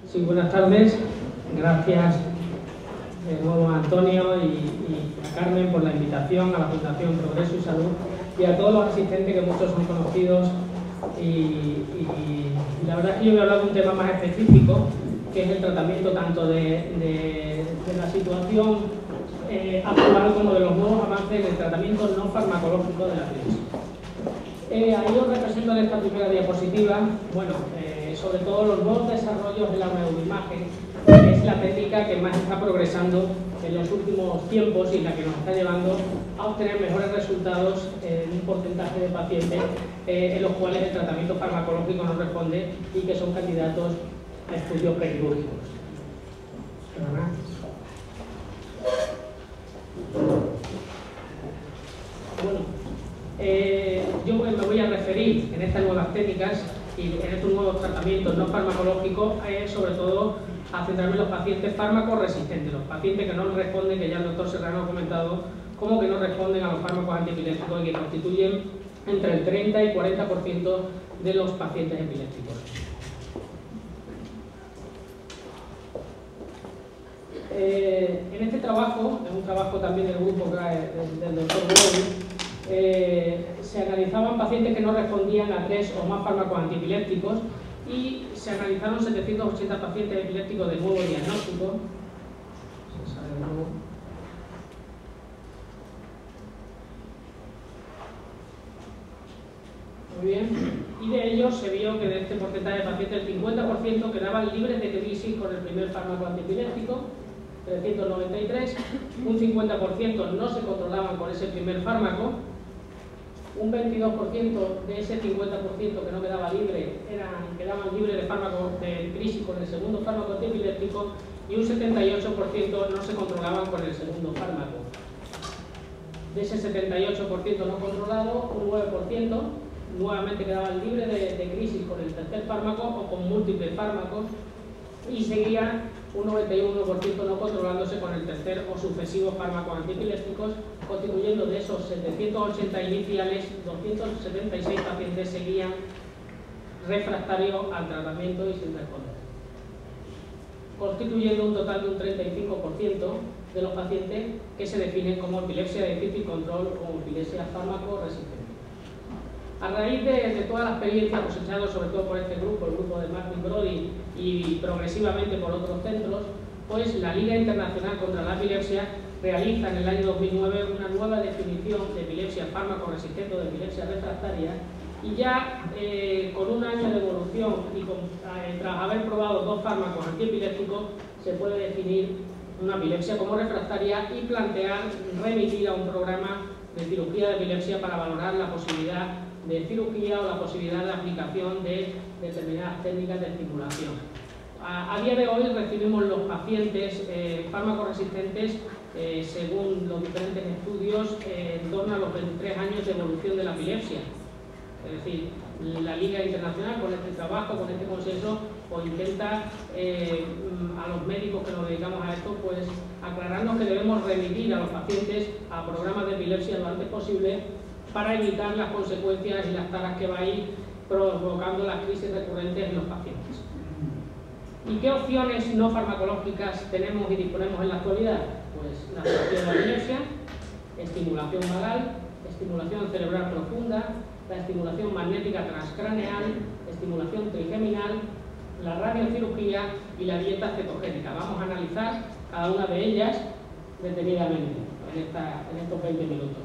Sí, buenas tardes. Gracias de nuevo a Antonio y a Carmen por la invitación a la Fundación Progreso y Salud y a todos los asistentes, que muchos son conocidos. Y la verdad es que yo voy a hablar de un tema más específico, que es el tratamiento tanto de la situación actual como de los nuevos avances en el tratamiento no farmacológico de la crisis. Ahí os represento en esta primera diapositiva, bueno, sobre todo los nuevos desarrollos de la neuroimagen, que es la técnica que más está progresando en los últimos tiempos y la que nos está llevando a obtener mejores resultados en un porcentaje de pacientes en los cuales el tratamiento farmacológico no responde y que son candidatos a estudios prequirúrgicos. Bueno, yo me voy a referir en estas nuevas técnicas y en estos nuevos tratamientos no farmacológicos, sobre todo a centrarme en los pacientes fármacos resistentes, los pacientes que no responden, que ya el doctor Serrano ha comentado, como que no responden a los fármacos antiepilépticos y que constituyen entre el 30 y 40% de los pacientes epilépticos. En este trabajo, es un trabajo también del grupo del doctor Bowlby, se analizaban pacientes que no respondían a 3 o más fármacos antiepilépticos y se analizaron 780 pacientes epilépticos de nuevo diagnóstico. Muy bien, y de ellos se vio que de este porcentaje de pacientes el 50% quedaban libres de crisis con el primer fármaco antiepiléptico, 393, un 50% no se controlaban con ese primer fármaco, un 22% de ese 50% que no quedaba libre quedaban libres de fármaco de crisis con el segundo fármaco antiepiléptico y un 78% no se controlaban con el segundo fármaco. De ese 78% no controlado, un 9% nuevamente quedaban libres de crisis con el tercer fármaco o con múltiples fármacos y seguían un 91% no controlándose con el tercer o sucesivos fármacos antiepilépticos, constituyendo de esos 780 iniciales, 276 pacientes seguían refractarios al tratamiento y sin responder, constituyendo un total de un 35% de los pacientes que se definen como epilepsia de difícil control o epilepsia fármaco resistente. A raíz de toda la experiencia cosechada, sobre todo por este grupo, el grupo de Martin Brody, y progresivamente por otros centros, pues la Liga Internacional contra la Epilepsia realiza en el año 2009 una nueva definición de epilepsia fármaco resistente o de epilepsia refractaria, y ya con un año de evolución y tras haber probado 2 fármacos antiepilépticos, se puede definir una epilepsia como refractaria y plantear remitir a un programa de cirugía de epilepsia para valorar la posibilidad de cirugía o la posibilidad de aplicación de determinadas técnicas de estimulación. A día de hoy recibimos los pacientes fármacos resistentes, según los diferentes estudios, en torno a los 23 años de evolución de la epilepsia. Es decir, la Liga Internacional con este trabajo, con este consenso, pues intenta a los médicos que nos dedicamos a esto, pues aclararnos que debemos remitir a los pacientes a programas de epilepsia lo antes posible para evitar las consecuencias y las taras que va a ir provocando las crisis recurrentes en los pacientes. ¿Y qué opciones no farmacológicas tenemos y disponemos en la actualidad? Pues la terapia de la epilepsia, estimulación vagal, estimulación cerebral profunda, la estimulación magnética transcraneal, estimulación trigeminal, la radiocirugía y la dieta cetogénica. Vamos a analizar cada una de ellas detenidamente en estos 20 minutos.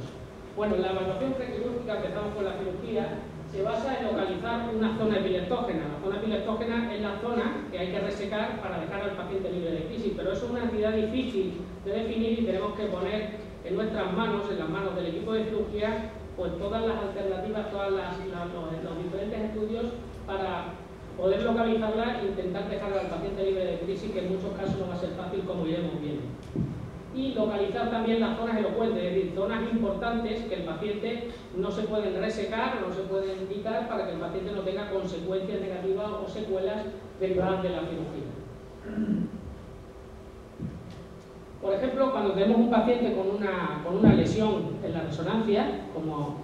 Bueno, la evaluación prequirúrgica, empezamos con la cirugía, se basa en localizar una zona epileptógena. La zona epileptógena es la zona que hay que resecar para dejar al paciente libre de crisis, pero eso es una entidad difícil de definir y tenemos que poner en nuestras manos, en las manos del equipo de cirugía, pues todas las alternativas, los diferentes estudios para poder localizarla e intentar dejar al paciente libre de crisis, que en muchos casos no va a ser fácil, como iremos viendo. Y localizar también las zonas elocuentes, es decir, zonas importantes que el paciente no se pueden resecar o no se pueden indicar para que el paciente no tenga consecuencias negativas o secuelas derivadas de la cirugía. Por ejemplo, cuando tenemos un paciente con una lesión en la resonancia, como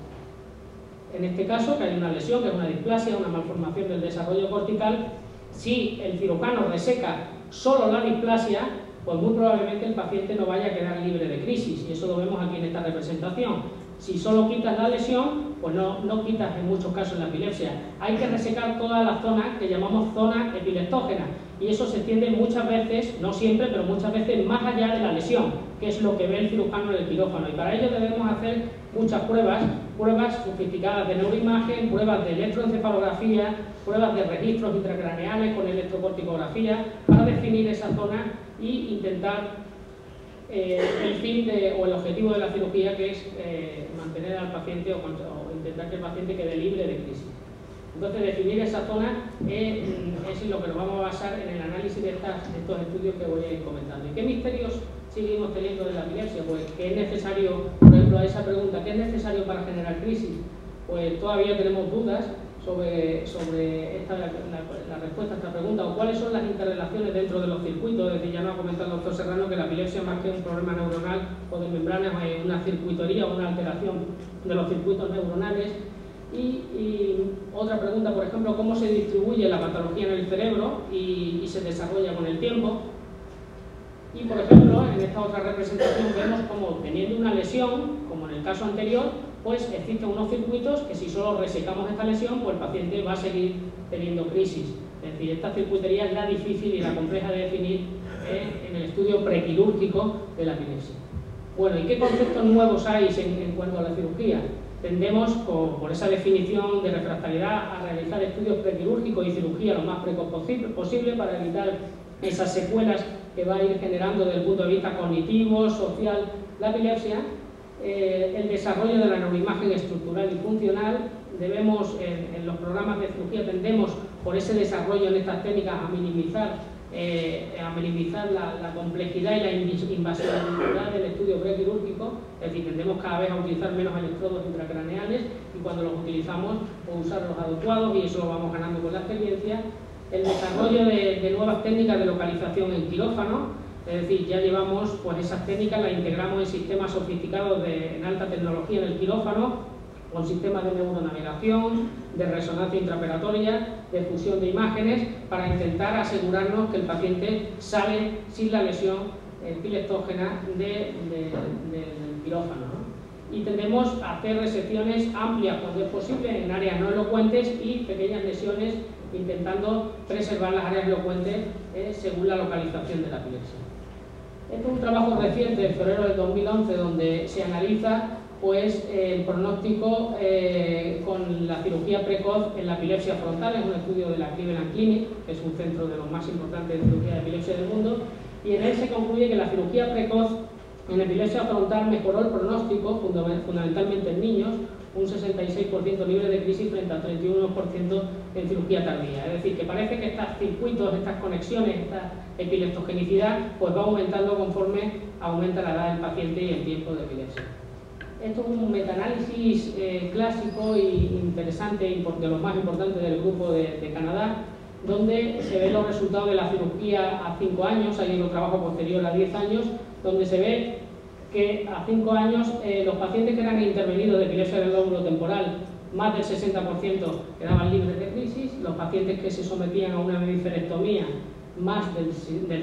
en este caso, que hay una lesión, que es una displasia, una malformación del desarrollo cortical, Si el cirujano reseca solo la displasia, pues muy probablemente el paciente no vaya a quedar libre de crisis, y eso lo vemos aquí en esta representación. Si solo quitas la lesión, pues no quitas en muchos casos la epilepsia. Hay que resecar toda la zona que llamamos zona epileptógena, y eso se extiende muchas veces, no siempre, pero muchas veces más allá de la lesión, que es lo que ve el cirujano en el quirófano. Y para ello debemos hacer muchas pruebas sofisticadas de neuroimagen, pruebas de electroencefalografía, pruebas de registros intracraneales con electrocorticografía, para definir esa zona y intentar el fin o el objetivo de la cirugía, que es mantener al paciente o intentar que el paciente quede libre de crisis. Entonces, definir esa zona es lo que nos vamos a basar en el análisis de estos estudios que voy a ir comentando. ¿Y qué misterios seguimos teniendo de la epilepsia? Pues, ¿qué es necesario? Por ejemplo, a esa pregunta, ¿qué es necesario para generar crisis? Pues todavía tenemos dudas sobre la respuesta a esta pregunta, o cuáles son las interrelaciones dentro de los circuitos. Es decir, ya nos ha comentado el doctor Serrano que la epilepsia, más que un problema neuronal o de membranas, es una circuitoría o una alteración de los circuitos neuronales. Y otra pregunta, por ejemplo, ¿cómo se distribuye la patología en el cerebro y se desarrolla con el tiempo? Y, por ejemplo, en esta otra representación vemos como, teniendo una lesión, como en el caso anterior, pues existen unos circuitos que, si solo resecamos esta lesión, pues el paciente va a seguir teniendo crisis. Es decir, esta circuitería es la difícil y la compleja de definir en el estudio prequirúrgico de la epilepsia. Bueno, ¿y qué conceptos nuevos hay en cuanto a la cirugía? Tendemos, por esa definición de refractariedad, a realizar estudios prequirúrgicos y cirugía lo más precoz posible para evitar esas secuelas que va a ir generando desde el punto de vista cognitivo, social, la epilepsia. El desarrollo de la neuroimagen estructural y funcional. Debemos, en los programas de cirugía, tendemos, por ese desarrollo en estas técnicas, a minimizar la complejidad y la invasividad del estudio prequirúrgico. Es decir, tendemos cada vez a utilizar menos electrodos intracraneales, y cuando los utilizamos, pues usar los adecuados, y eso lo vamos ganando con la experiencia. El desarrollo de nuevas técnicas de localización en quirófano. Es decir, ya llevamos, pues esas técnicas las integramos en sistemas sofisticados en alta tecnología en el quirófano, con sistemas de neuronavegación, de resonancia intraoperatoria, de fusión de imágenes, para intentar asegurarnos que el paciente sale sin la lesión epileptógena del quirófano, ¿no? Y tendemos a hacer resecciones amplias, cuando es posible, en áreas no elocuentes, y pequeñas lesiones, intentando preservar las áreas elocuentes según la localización de la epilepsia. Este es un trabajo reciente, de febrero del 2011, donde se analiza, pues, el pronóstico con la cirugía precoz en la epilepsia frontal. Es un estudio de la Cleveland Clinic, que es un centro de los más importantes de cirugía de epilepsia del mundo, y en él se concluye que la cirugía precoz en epilepsia frontal mejoró el pronóstico, fundamentalmente en niños, un 66% libre de crisis frente al 31% en cirugía tardía. Es decir, que parece que estos circuitos, estas conexiones, esta epileptogenicidad, pues va aumentando conforme aumenta la edad del paciente y el tiempo de epilepsia. Esto es un metaanálisis clásico e interesante, de los más importantes del grupo de Canadá, donde se ven los resultados de la cirugía a 5 años, hay otro trabajo posterior a 10 años, donde se ve que a 5 años los pacientes que eran intervenidos de epilepsia del lóbulo temporal, más del 60% quedaban libres de crisis. Los pacientes que se sometían a una hemiferectomía, más del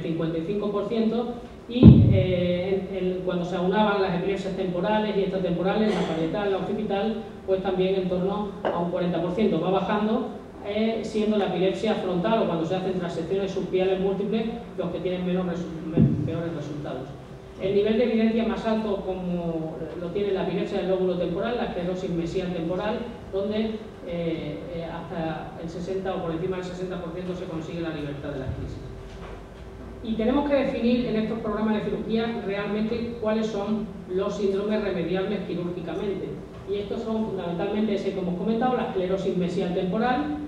55%, y cuando se aunaban las epilepsias temporales y extratemporales, la parietal, la occipital, pues también en torno a un 40%. Va bajando, siendo la epilepsia frontal, o cuando se hacen transecciones subpiales múltiples, los que tienen peores resultados. El nivel de evidencia más alto, como lo tiene la epilepsia del lóbulo temporal, la esclerosis mesial temporal, donde hasta el 60 o por encima del 60% se consigue la libertad de las crisis. Y tenemos que definir en estos programas de cirugía realmente cuáles son los síndromes remediables quirúrgicamente. Y estos son fundamentalmente ese que hemos comentado, la esclerosis mesial temporal,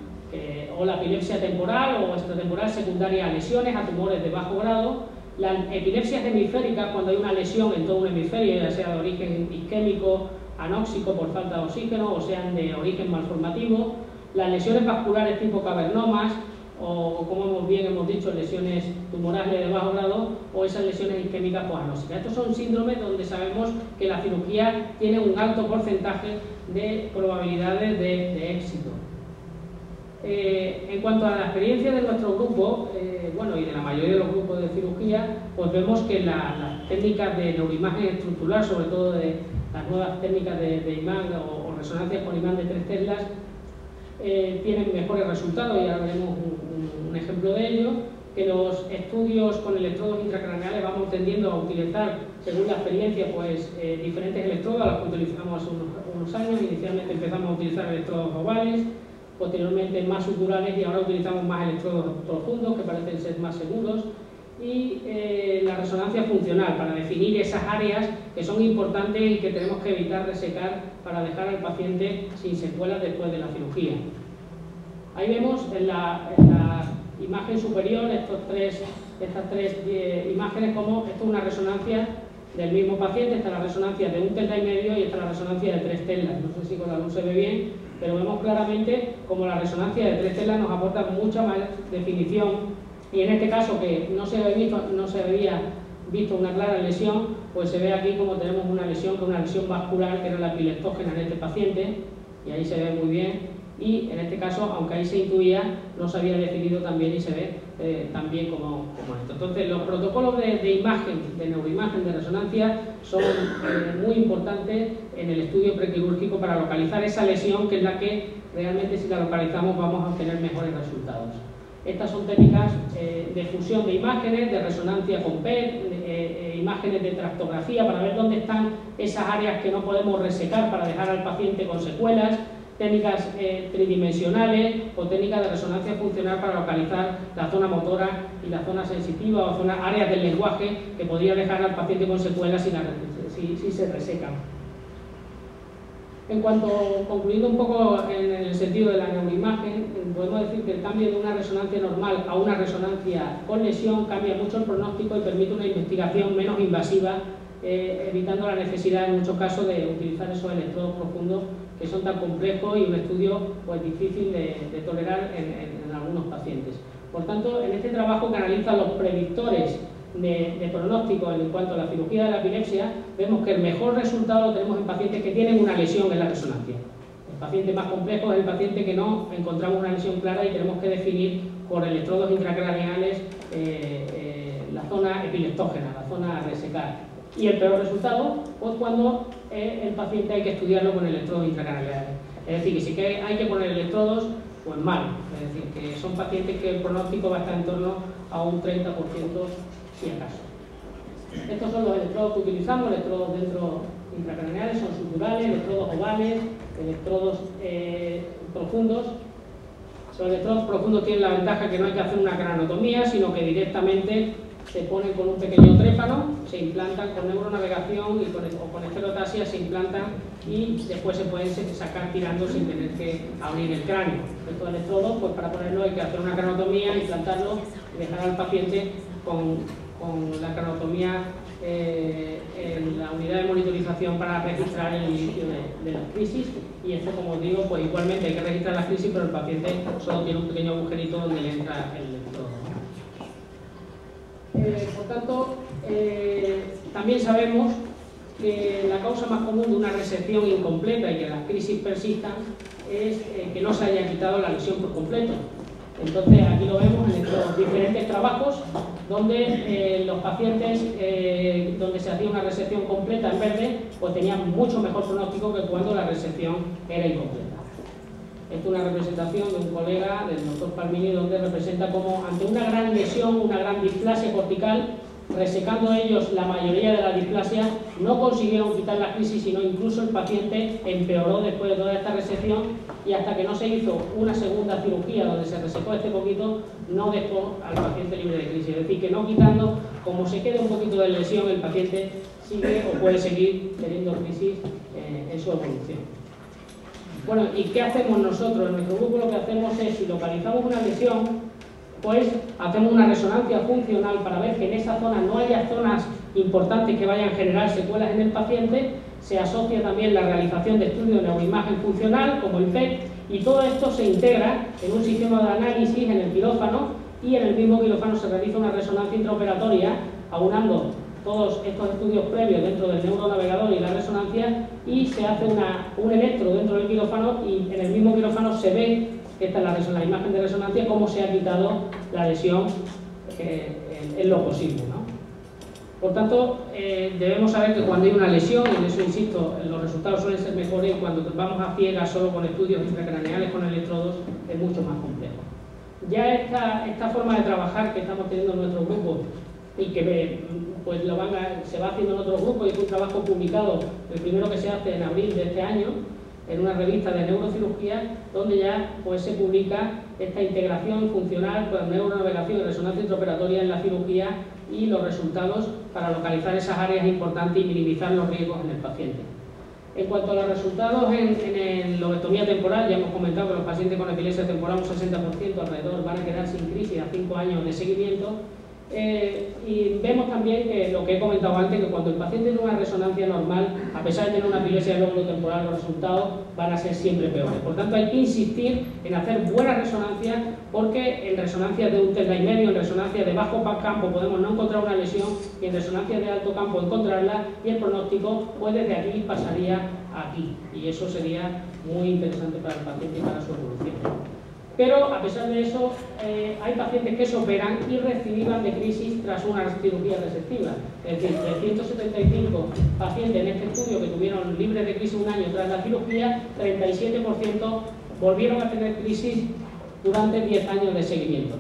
o la epilepsia temporal o extratemporal secundaria a lesiones, a tumores de bajo grado. Las epilepsias hemisféricas, cuando hay una lesión en todo un hemisferio, ya sea de origen isquémico, anóxico por falta de oxígeno, o sean de origen malformativo. Las lesiones vasculares tipo cavernomas, o como bien hemos dicho, lesiones tumorales de bajo grado, o esas lesiones isquémicas posanóxicas. Estos son síndromes donde sabemos que la cirugía tiene un alto porcentaje de probabilidades de éxito. En cuanto a la experiencia de nuestro grupo, bueno, y de la mayoría de los grupos de cirugía, pues vemos que las técnicas de neuroimagen estructural, sobre todo de las nuevas técnicas de imán o resonancias con imán de 3 teslas, tienen mejores resultados, y ahora veremos un ejemplo de ello. Que los estudios con electrodos intracraneales vamos tendiendo a utilizar, según la experiencia, pues diferentes electrodos, a los que utilizamos hace unos años. Inicialmente empezamos a utilizar electrodos ovales, posteriormente más suturales, y ahora utilizamos más electrodos profundos, que parecen ser más seguros. Y la resonancia funcional, para definir esas áreas que son importantes y que tenemos que evitar resecar para dejar al paciente sin secuelas después de la cirugía. Ahí vemos en la imagen superior estas tres imágenes, como esto es una resonancia del mismo paciente. Esta es la resonancia de 1,5 tesla y esta es la resonancia de 3 teslas. No sé si con la luz se ve bien, pero vemos claramente como la resonancia de 3 teslas nos aporta mucha más definición, y en este caso, que no se había visto una clara lesión, pues se ve aquí como tenemos una lesión, que es una lesión vascular, que era la epileptógena en este paciente, y ahí se ve muy bien. Y en este caso, aunque ahí se intuía, no se había definido también y se ve también como esto. Entonces, los protocolos de imagen, de neuroimagen, de resonancia, son muy importantes en el estudio prequirúrgico para localizar esa lesión, que es la que realmente, si la localizamos, vamos a obtener mejores resultados. Estas son técnicas de fusión de imágenes, de resonancia con PET, imágenes de tractografía, para ver dónde están esas áreas que no podemos resecar para dejar al paciente con secuelas, técnicas tridimensionales o técnicas de resonancia funcional para localizar la zona motora y la zona sensitiva, o áreas del lenguaje que podría dejar al paciente con secuelas si se resecan. En cuanto, concluyendo un poco en el sentido de la neuroimagen, podemos decir que el cambio de una resonancia normal a una resonancia con lesión cambia mucho el pronóstico y permite una investigación menos invasiva, evitando la necesidad en muchos casos de utilizar esos electrodos profundos que son tan complejos y un estudio pues difícil de tolerar en algunos pacientes. Por tanto, en este trabajo que analiza los predictores de pronóstico en cuanto a la cirugía de la epilepsia, vemos que el mejor resultado lo tenemos en pacientes que tienen una lesión en la resonancia. El paciente más complejo es el paciente que no encontramos una lesión clara y tenemos que definir con electrodos intracraneales la zona epileptógena, la zona a resecar. Y el peor resultado, pues cuando el paciente hay que estudiarlo con electrodos intracraneales. Es decir, que si hay que poner electrodos, pues mal. Es decir, que son pacientes que el pronóstico va a estar en torno a un 30%, si acaso. Estos son los electrodos que utilizamos, electrodos dentro intracraneales, son suturales, electrodos ovales, electrodos profundos. Los electrodos profundos tienen la ventaja que no hay que hacer una cranotomía, sino que directamente se ponen con un pequeño trépano, se implantan con neuronavegación o con esferotaxia, se implantan y después se pueden sacar tirando sin tener que abrir el cráneo. Estos electrodos, pues para ponerlo hay que hacer una cranotomía, implantarlo y dejar al paciente con la cranotomía en la unidad de monitorización para registrar el inicio de las crisis. Y esto, como os digo, pues igualmente hay que registrar las crisis, pero el paciente solo tiene un pequeño agujerito donde le entra el electrodo. Por tanto, también sabemos que la causa más común de una resección incompleta y que las crisis persistan es que no se haya quitado la lesión por completo. Entonces, aquí lo vemos en estos diferentes trabajos donde los pacientes donde se hacía una resección completa en verde, pues tenían mucho mejor pronóstico que cuando la resección era incompleta. Esta es una representación de un colega, del doctor Palmini, donde representa como ante una gran lesión, una gran displasia cortical, resecando ellos la mayoría de la displasia, no consiguieron quitar la crisis, sino incluso el paciente empeoró después de toda esta resección, y hasta que no se hizo una segunda cirugía donde se resecó este poquito, no dejó al paciente libre de crisis. Es decir, que no quitando, como se quede un poquito de lesión, el paciente sigue o puede seguir teniendo crisis en su evolución. Bueno, ¿y qué hacemos nosotros? En nuestro grupo lo que hacemos es, si localizamos una lesión, pues hacemos una resonancia funcional para ver que en esa zona no haya zonas importantes que vayan a generar secuelas en el paciente. Se asocia también la realización de estudios de neuroimagen funcional, como el PET, y todo esto se integra en un sistema de análisis en el quirófano, y en el mismo quirófano se realiza una resonancia intraoperatoria, aunando todos estos estudios previos dentro del neuronavegador y la resonancia, y se hace un electro dentro del quirófano, y en el mismo quirófano se ve esta es la imagen de resonancia, cómo se ha quitado la lesión en lo posible, ¿no? Por tanto, debemos saber que cuando hay una lesión, y en eso insisto, los resultados suelen ser mejores, y cuando vamos a ciegas solo con estudios intracraneales con electrodos es mucho más complejo. Ya esta forma de trabajar que estamos teniendo en nuestro grupo y que pues se va haciendo en otros grupos, y es un trabajo publicado, el primero que se hace en abril de este año, en una revista de neurocirugía, donde ya pues, se publica esta integración funcional con neuronavegación y resonancia intraoperatoria en la cirugía y los resultados para localizar esas áreas importantes y minimizar los riesgos en el paciente. En cuanto a los resultados en lobectomía temporal, ya hemos comentado que los pacientes con epilepsia temporal, un 60% alrededor, van a quedar sin crisis a 5 años de seguimiento. Y vemos también que lo que he comentado antes, que cuando el paciente tiene una resonancia normal, a pesar de tener una epilepsia de lóbulo temporal, los resultados van a ser siempre peores. Por tanto, hay que insistir en hacer buena resonancia, porque en resonancias de un Tesla y medio, en resonancias de bajo campo podemos no encontrar una lesión, y en resonancias de alto campo encontrarla, y el pronóstico pues desde aquí pasaría a aquí, y eso sería muy interesante para el paciente y para su evolución. Pero, a pesar de eso, hay pacientes que se operan y recidivan de crisis tras una cirugía resectiva. Es decir, de 175 pacientes en este estudio que tuvieron libres de crisis un año tras la cirugía, 37% volvieron a tener crisis durante 10 años de seguimiento.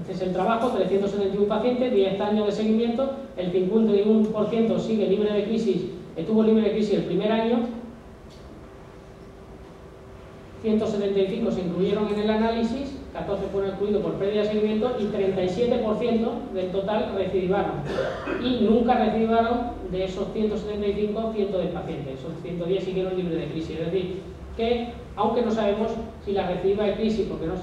Este es el trabajo, 371 pacientes, 10 años de seguimiento, el 51% sigue libre de crisis, estuvo libre de crisis el primer año, 175 se incluyeron en el análisis, 14 fueron excluidos por pérdida de seguimiento y 37% del total recidivaron. Y nunca recidivaron de esos 175, 110 pacientes. Esos 110 siguieron libres de crisis. Es decir, que aunque no sabemos si la recidiva de crisis, porque no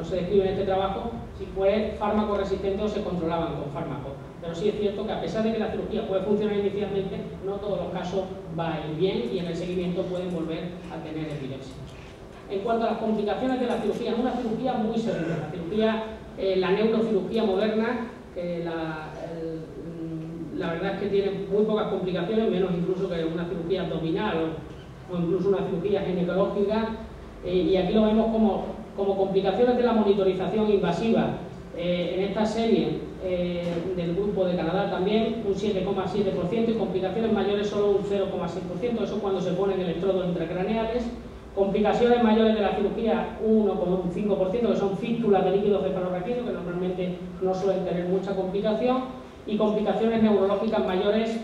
se describe en este trabajo, si fue fármaco resistente o se controlaban con fármaco. Pero sí es cierto que a pesar de que la cirugía puede funcionar inicialmente, no todos los casos va a ir bien y en el seguimiento pueden volver a tener epilepsia. En cuanto a las complicaciones de la cirugía, es una cirugía muy seria. La cirugía, la neurocirugía moderna, la verdad es que tiene muy pocas complicaciones, menos incluso que una cirugía abdominal o incluso una cirugía ginecológica, y aquí lo vemos como complicaciones de la monitorización invasiva. En esta serie del grupo de Canadá también un 7,7% y complicaciones mayores solo un 0,6%, eso cuando se ponen electrodos intracraneales. Complicaciones mayores de la cirugía, 1,5%, que son fístulas de líquido cefalorraquídeo, que normalmente no suelen tener mucha complicación, y complicaciones neurológicas mayores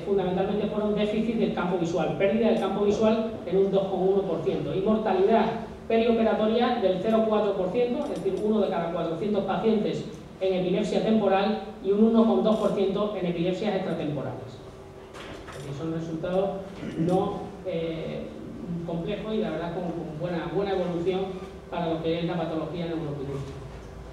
fundamentalmente fueron déficit del campo visual, pérdida del campo visual en un 2,1%, y mortalidad perioperatoria del 0,4%, es decir, 1 de cada 400 pacientes en epilepsia temporal y un 1,2% en epilepsias extratemporales. Es decir, son resultados no complejo y la verdad con buena evolución para lo que es la patología neuroquirúrgica.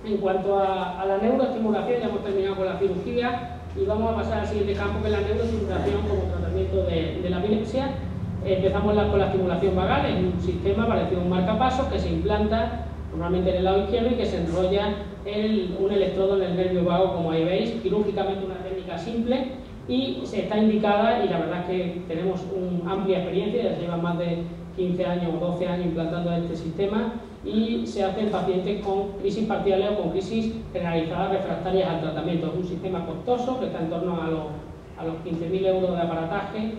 En cuanto a la neuroestimulación, ya hemos terminado con la cirugía y vamos a pasar al siguiente campo, que es la neuroestimulación como tratamiento de la epilepsia. Empezamos con la estimulación vagal, es un sistema parecido a un marcapasos que se implanta normalmente en el lado izquierdo y que se enrolla un electrodo en el nervio vago, como ahí veis, quirúrgicamente una técnica simple, y se está indicada, y la verdad es que tenemos una amplia experiencia, ya se lleva más de 15 años o 12 años implantando este sistema, y se hace en pacientes con crisis parciales o con crisis generalizadas refractarias al tratamiento. Es un sistema costoso que está en torno a los 15.000 euros de aparataje,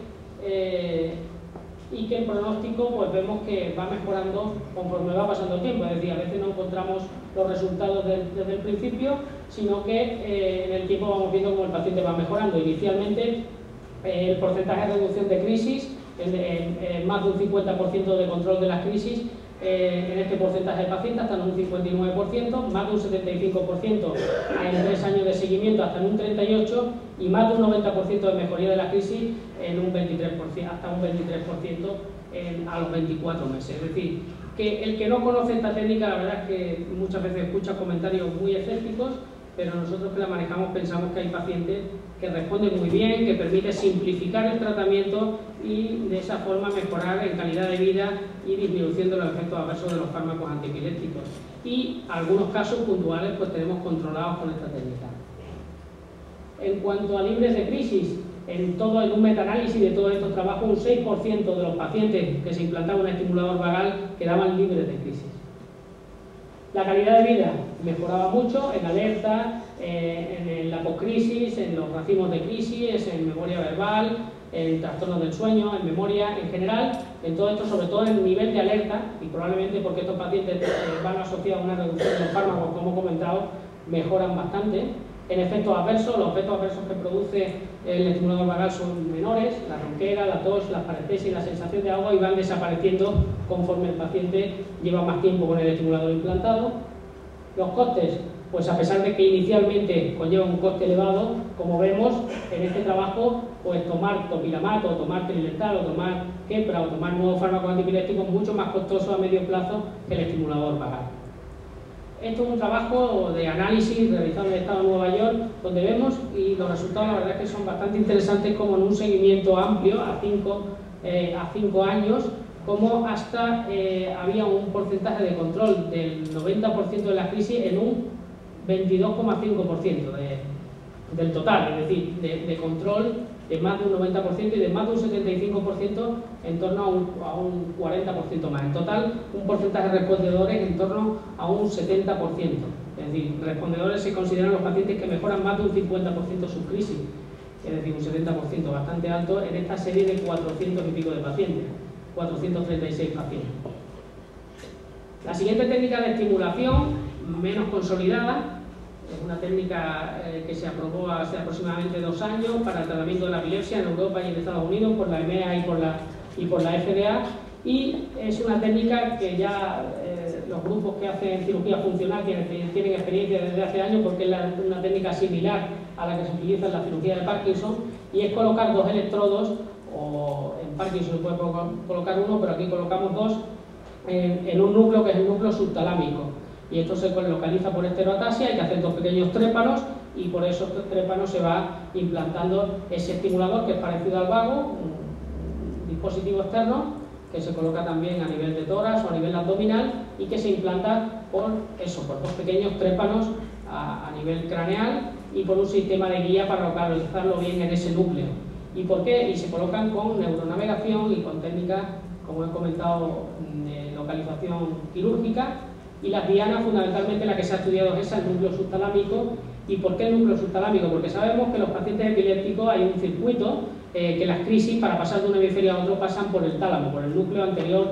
y que el pronóstico pues vemos que va mejorando conforme va pasando el tiempo. Es decir, a veces no encontramos los resultados desde el principio, sino que en el tiempo vamos viendo cómo el paciente va mejorando. Inicialmente el porcentaje de reducción de crisis, más de un 50% de control de las crisis en este porcentaje de pacientes, hasta en un 59%, más de un 75% en 3 años de seguimiento, hasta en un 38%, y más de un 90% de mejoría de la crisis en un 23%, hasta un 23% a los 24 meses. Es decir, que el que no conoce esta técnica, la verdad es que muchas veces escucha comentarios muy escépticos, pero nosotros que la manejamos pensamos que hay pacientes que responden muy bien, que permite simplificar el tratamiento y de esa forma mejorar en calidad de vida y disminución de los efectos adversos de los fármacos antiepilépticos. Y algunos casos puntuales pues tenemos controlados con esta técnica. En cuanto a libres de crisis, en un metaanálisis de todos estos trabajos, un 6% de los pacientes que se implantaban un estimulador vagal quedaban libres de crisis. La calidad de vida mejoraba mucho en alerta, en la poscrisis, en los racimos de crisis, en memoria verbal, en trastornos del sueño, en memoria en general, en todo esto, sobre todo en el nivel de alerta, y probablemente porque estos pacientes van asociados a una reducción de los fármacos, como he comentado, mejoran bastante. En efectos adversos, los efectos adversos que produce el estimulador vagal son menores, la ronquera, la tos, la parestesia y la sensación de ahogo, y van desapareciendo conforme el paciente lleva más tiempo con el estimulador implantado. Los costes, pues a pesar de que inicialmente conlleva un coste elevado, como vemos en este trabajo, pues tomar topilamato, o tomar triletal, o tomar Keppra, o tomar nuevos fármacos antipilépticos es mucho más costoso a medio plazo que el estimulador vagal. Esto es un trabajo de análisis realizado en el estado de Nueva York, donde vemos, y los resultados la verdad es que son bastante interesantes, como en un seguimiento amplio a 5 años, como hasta había un porcentaje de control del 90% de la crisis en un 22,5% del total, es decir, de control de más de un 90% y de más de un 75% en torno a un 40% más. En total, un porcentaje de respondedores en torno a un 70%. Es decir, respondedores se consideran los pacientes que mejoran más de un 50% su crisis, es decir, un 70%, bastante alto en esta serie de 400 y pico de pacientes, 436 pacientes. La siguiente técnica de estimulación, menos consolidada, es una técnica que se aprobó hace aproximadamente 2 años para el tratamiento de la epilepsia en Europa y en Estados Unidos por la EMEA y por la FDA, y es una técnica que ya los grupos que hacen cirugía funcional tienen experiencia desde hace años, porque es una técnica similar a la que se utiliza en la cirugía de Parkinson, y es colocar 2 electrodos, o en Parkinson se puede colocar uno, pero aquí colocamos 2 en un núcleo que es el núcleo subtalámico. Y esto se localiza por esteroatasia, hay que hacer 2 pequeños trépanos, y por esos trépanos se va implantando ese estimulador, que es parecido al vago, un dispositivo externo que se coloca también a nivel de tórax o a nivel abdominal, y que se implanta por 2 pequeños trépanos a nivel craneal, y por un sistema de guía para localizarlo bien en ese núcleo. ¿Y por qué? Y se colocan con neuronavegación y con técnicas, como he comentado, de localización quirúrgica. Y las dianas, fundamentalmente la que se ha estudiado es el núcleo subtalámico. ¿Y por qué el núcleo subtalámico? Porque sabemos que en los pacientes epilépticos hay un circuito que las crisis, para pasar de un hemisferio a otro, pasan por el tálamo, por el núcleo anterior,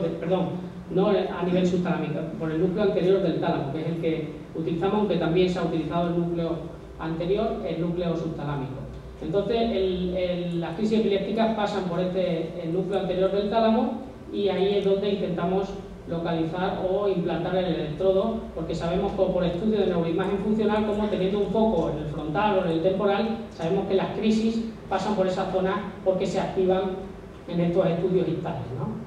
no a nivel subtalámico, por el núcleo anterior del tálamo, que es el que utilizamos, aunque también se ha utilizado el núcleo anterior, el núcleo subtalámico. Entonces, las crisis epilépticas pasan por el núcleo anterior del tálamo, y ahí es donde intentamos localizar o implantar el electrodo, porque sabemos por estudio de neuroimagen funcional, como teniendo un foco en el frontal o en el temporal, sabemos que las crisis pasan por esa zona porque se activan en estos estudios instales, ¿no?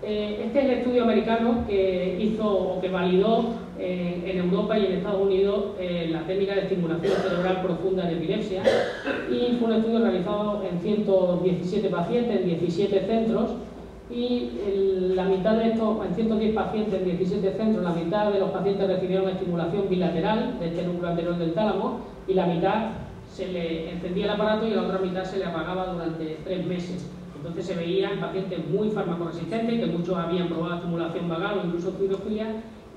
Este es el estudio americano que hizo o que validó en Europa y en Estados Unidos la técnica de estimulación cerebral profunda en epilepsia, y fue un estudio realizado en 117 pacientes en 17 centros. Y la mitad de estos, en 110 pacientes en 17 centros, la mitad de los pacientes recibieron estimulación bilateral de este núcleo anterior del tálamo, y la mitad se le encendía el aparato y la otra mitad se le apagaba durante 3 meses. Entonces se veían pacientes muy farmacoresistentes, que muchos habían probado estimulación vagal o incluso cirugía,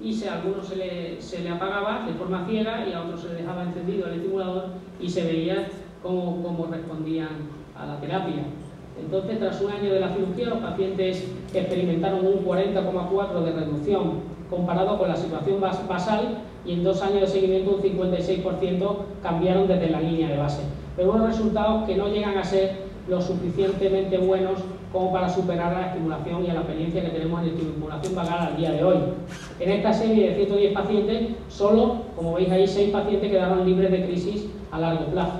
y a algunos se le apagaba de forma ciega y a otros se les dejaba encendido el estimulador, y se veía cómo respondían a la terapia. Entonces, tras un año de la cirugía, los pacientes experimentaron un 40,4% de reducción comparado con la situación basal, y en 2 años de seguimiento un 56% cambiaron desde la línea de base. Pero unos resultados que no llegan a ser lo suficientemente buenos como para superar a la estimulación y a la experiencia que tenemos en estimulación vagal al día de hoy. En esta serie de 110 pacientes, solo, como veis ahí, 6 pacientes quedaron libres de crisis a largo plazo.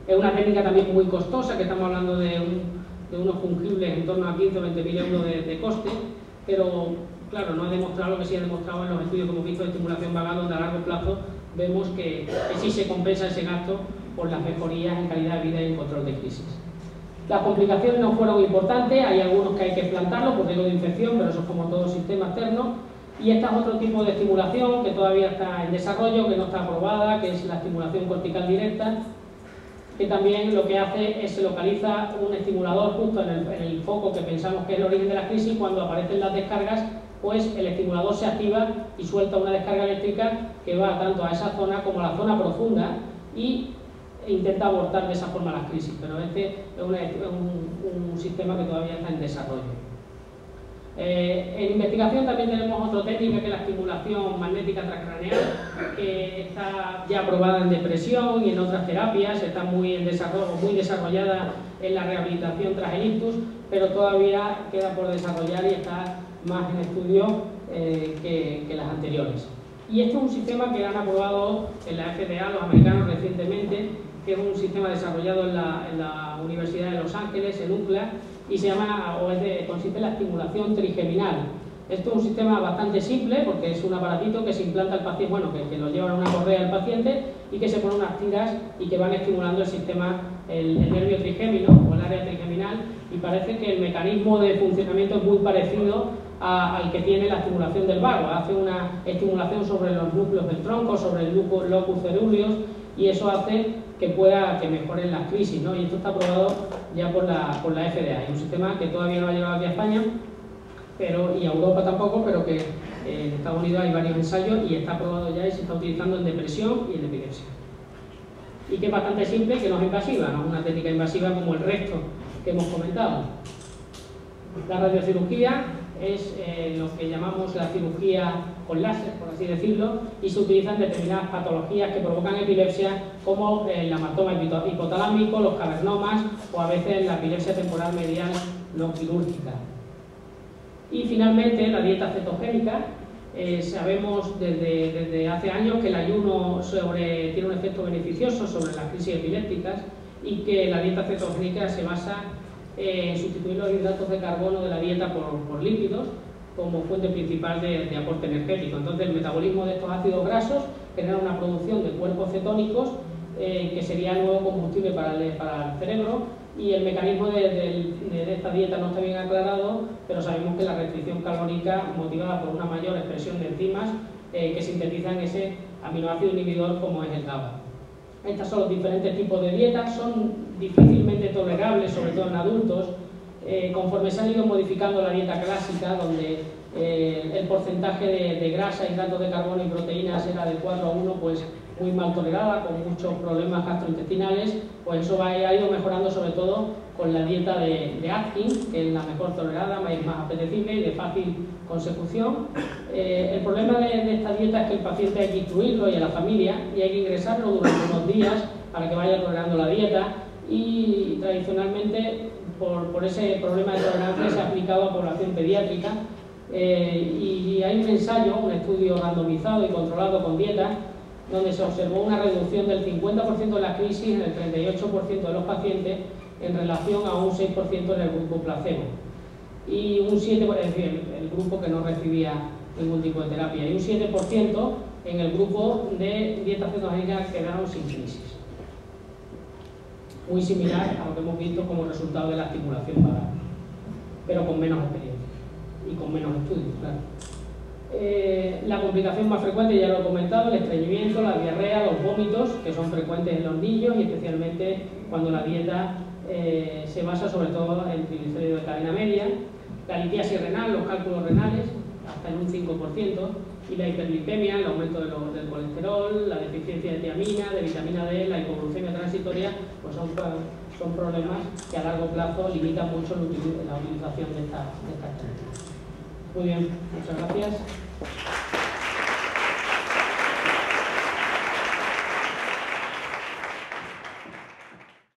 Es una técnica también muy costosa, que estamos hablando de unos fungibles en torno a 15 o 20.000 euros de coste, pero claro, no ha demostrado lo que sí ha demostrado en los estudios que hemos visto de estimulación vagal, donde a largo plazo vemos que sí se compensa ese gasto por las mejorías en calidad de vida y en control de crisis. Las complicaciones no fueron importantes, hay algunos que hay que implantarlos por riesgo de infección, pero eso es como todo sistema externo. Y este es otro tipo de estimulación que todavía está en desarrollo, que no está aprobada, que es la estimulación cortical directa, que también lo que hace es se localiza un estimulador justo en el foco que pensamos que es el origen de la crisis. Cuando aparecen las descargas, pues el estimulador se activa y suelta una descarga eléctrica que va tanto a esa zona como a la zona profunda y intenta abortar de esa forma las crisis, pero este es un sistema que todavía está en desarrollo. En investigación también tenemos otra técnica que es la estimulación magnética transcraneal, que está ya aprobada en depresión y en otras terapias, está muy en desarrollo, muy desarrollada en la rehabilitación tras el ictus, pero todavía queda por desarrollar y está más en estudio que las anteriores. Y este es un sistema que han aprobado en la FDA los americanos recientemente, que es un sistema desarrollado en la Universidad de Los Ángeles, en UCLA, y se llama, consiste en la estimulación trigeminal. Esto es un sistema bastante simple porque es un aparatito que se implanta al paciente, bueno, que lo lleva en una correa al paciente y que se ponen unas tiras y que van estimulando el sistema, el nervio trigémino o el área trigeminal, y parece que el mecanismo de funcionamiento es muy parecido al que tiene la estimulación del vago. Hace una estimulación sobre los núcleos del tronco, sobre el locus ceruleus, y eso hace que mejoren las crisis, ¿no? Y esto está aprobado ya por la FDA. Es un sistema que todavía no ha llegado aquí a España, y a Europa tampoco, pero que en Estados Unidos hay varios ensayos y está aprobado ya y se está utilizando en depresión y en epilepsia. Y que es bastante simple, que no es invasiva, no es una técnica invasiva como el resto que hemos comentado. La radiocirugía es lo que llamamos la cirugía con láser, por así decirlo, y se utilizan determinadas patologías que provocan epilepsia, como el hematoma hipotalámico, los cavernomas o a veces la epilepsia temporal medial no quirúrgica. Y finalmente la dieta cetogénica. Sabemos desde hace años que el ayuno tiene un efecto beneficioso sobre las crisis epilépticas y que la dieta cetogénica se basa en sustituir los hidratos de carbono de la dieta por lípidos como fuente principal de aporte energético. Entonces el metabolismo de estos ácidos grasos genera una producción de cuerpos cetónicos que sería el nuevo combustible para el cerebro, y el mecanismo de esta dieta no está bien aclarado, pero sabemos que la restricción calórica motivada por una mayor expresión de enzimas que sintetizan ese aminoácido inhibidor como es el GABA. Estos son los diferentes tipos de dietas, son difícilmente tolerables, sobre todo en adultos. Conforme se ha ido modificando la dieta clásica, donde el porcentaje de grasa, hidratos de carbono y proteínas era de 4 a 1, pues muy mal tolerada, con muchos problemas gastrointestinales, pues eso ha ido mejorando, sobre todo con la dieta de Atkins, que es la mejor tolerada, más apetecible y de fácil consecución. El problema de esta dieta es que el paciente hay que instruirlo y a la familia, y hay que ingresarlo durante unos días para que vaya tolerando la dieta, y tradicionalmente por ese problema de tolerancia se ha aplicado a población pediátrica, y hay un ensayo, un estudio randomizado y controlado con dieta, donde se observó una reducción del 50% de la crisis en el 38% de los pacientes en relación a un 6% en el grupo placebo, y un 7%, es decir, el grupo que no recibía ningún tipo de terapia, y un 7% en el grupo de dieta cetogénica que quedaron sin crisis. Muy similar a lo que hemos visto como resultado de la estimulación vagal, pero con menos experiencia y con menos estudios, claro. La complicación más frecuente, ya lo he comentado, el estreñimiento, la diarrea, los vómitos, que son frecuentes en los niños, y especialmente cuando la dieta se basa sobre todo en triglicéridos de cadena media, la litiasis renal, los cálculos renales, hasta en un 5%, y la hiperlipemia, el aumento del colesterol, la deficiencia de tiamina, de vitamina D, la hipoglucemia transitoria, pues son problemas que a largo plazo limitan mucho la utilización de estas técnicas. Muy bien, muchas gracias.